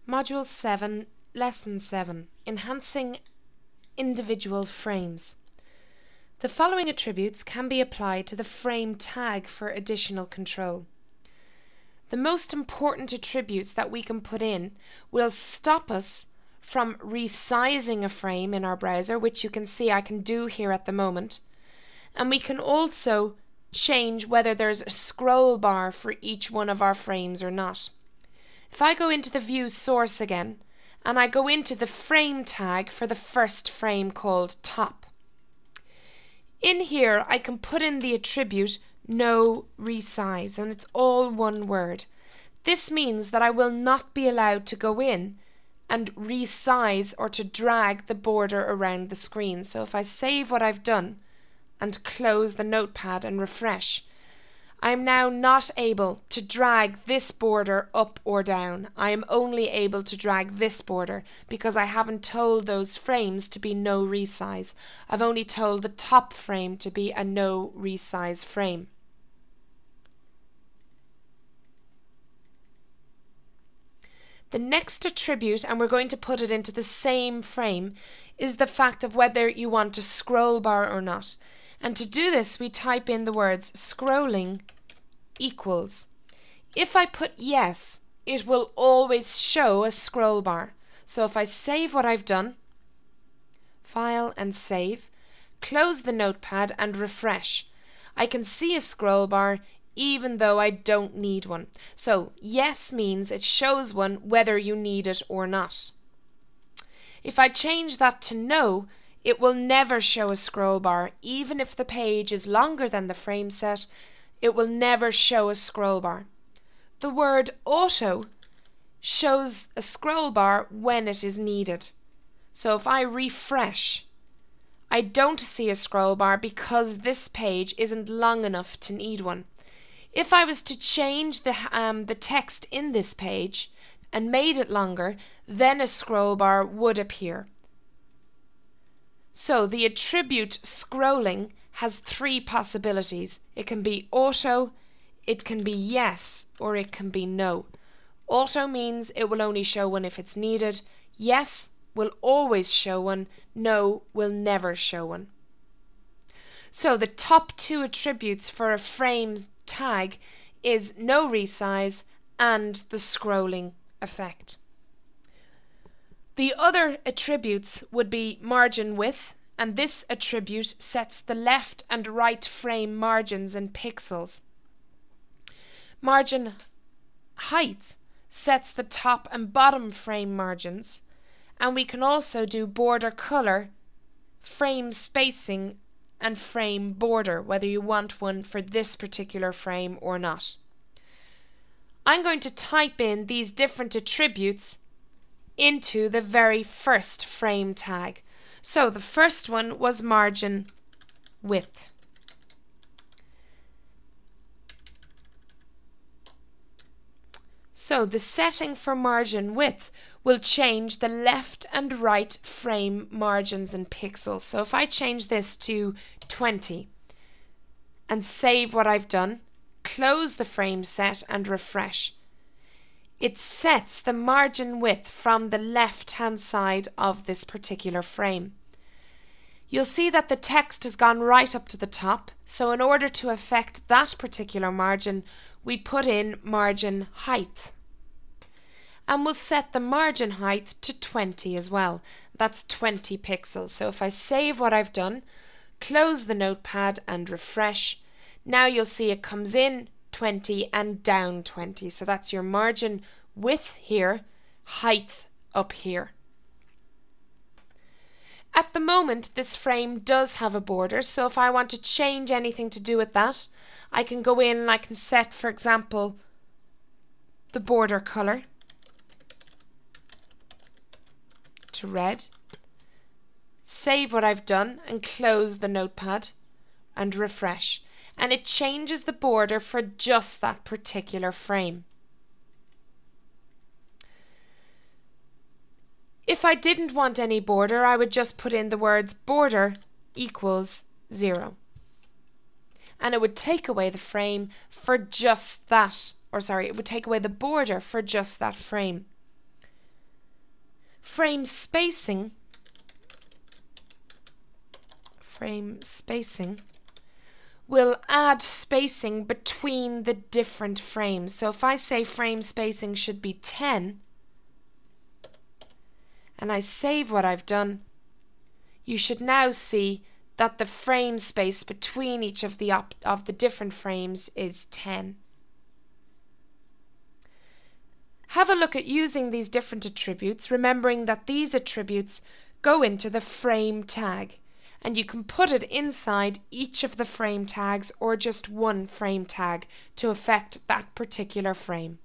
Module 7, Lesson 7, Enhancing Individual Frames. The following attributes can be applied to the frame tag for additional control. The most important attributes that we can put in will stop us from resizing a frame in our browser, which you can see I can do here at the moment. And we can also change whether there's a scroll bar for each one of our frames or not. If I go into the view source again, and I go into the frame tag for the first frame called top, in here I can put in the attribute no resize, and it's all one word. This means that I will not be allowed to go in and resize or to drag the border around the screen. So if I save what I've done and close the notepad and refresh, I'm now not able to drag this border up or down. I am only able to drag this border because I haven't told those frames to be no resize. I've only told the top frame to be a no resize frame. The next attribute, and we're going to put it into the same frame, is the fact of whether you want a scroll bar or not. And to do this, we type in the words scrolling equals. If I put yes, it will always show a scroll bar. So if I save what I've done, file and save, close the notepad and refresh, I can see a scroll bar even though I don't need one. So yes means it shows one whether you need it or not. If I change that to no, it will never show a scroll bar. Even if the page is longer than the frame set, it will never show a scroll bar. The word auto shows a scroll bar when it is needed. So if I refresh, I don't see a scroll bar because this page isn't long enough to need one. If I was to change the text in this page and made it longer, then a scroll bar would appear. So the attribute scrolling has three possibilities. It can be auto, it can be yes, or it can be no. Auto means it will only show one if it's needed. Yes will always show one. No will never show one. So the top two attributes for a frame tag is no resize and the scrolling effect. The other attributes would be margin width, and this attribute sets the left and right frame margins in pixels. Margin height sets the top and bottom frame margins, and we can also do border color, frame spacing and frame border, whether you want one for this particular frame or not. I'm going to type in these different attributes into the very first frame tag. So the first one was margin width. So the setting for margin width will change the left and right frame margins in pixels. So if I change this to 20 and save what I've done, close the frame set and refresh, it sets the margin width from the left hand side of this particular frame. You'll see that the text has gone right up to the top, so in order to affect that particular margin, we put in margin height. And we'll set the margin height to 20 as well. That's 20 pixels. So if I save what I've done, close the notepad and refresh, now you'll see it comes in 20 and down 20. So that's your margin width here, height up here. At the moment, this frame does have a border, so if I want to change anything to do with that, I can go in and I can set, for example, the border color to red, save what I've done and close the notepad and refresh, and it changes the border for just that particular frame. If I didn't want any border, I would just put in the words border equals 0. And it would take away the frame for just that, or sorry, it would take away the border for just that frame. Frame spacing will add spacing between the different frames. So if I say frame spacing should be 10, and I save what I've done, you should now see that the frame space between each of the different frames is 10. Have a look at using these different attributes, remembering that these attributes go into the frame tag, and you can put it inside each of the frame tags or just one frame tag to affect that particular frame.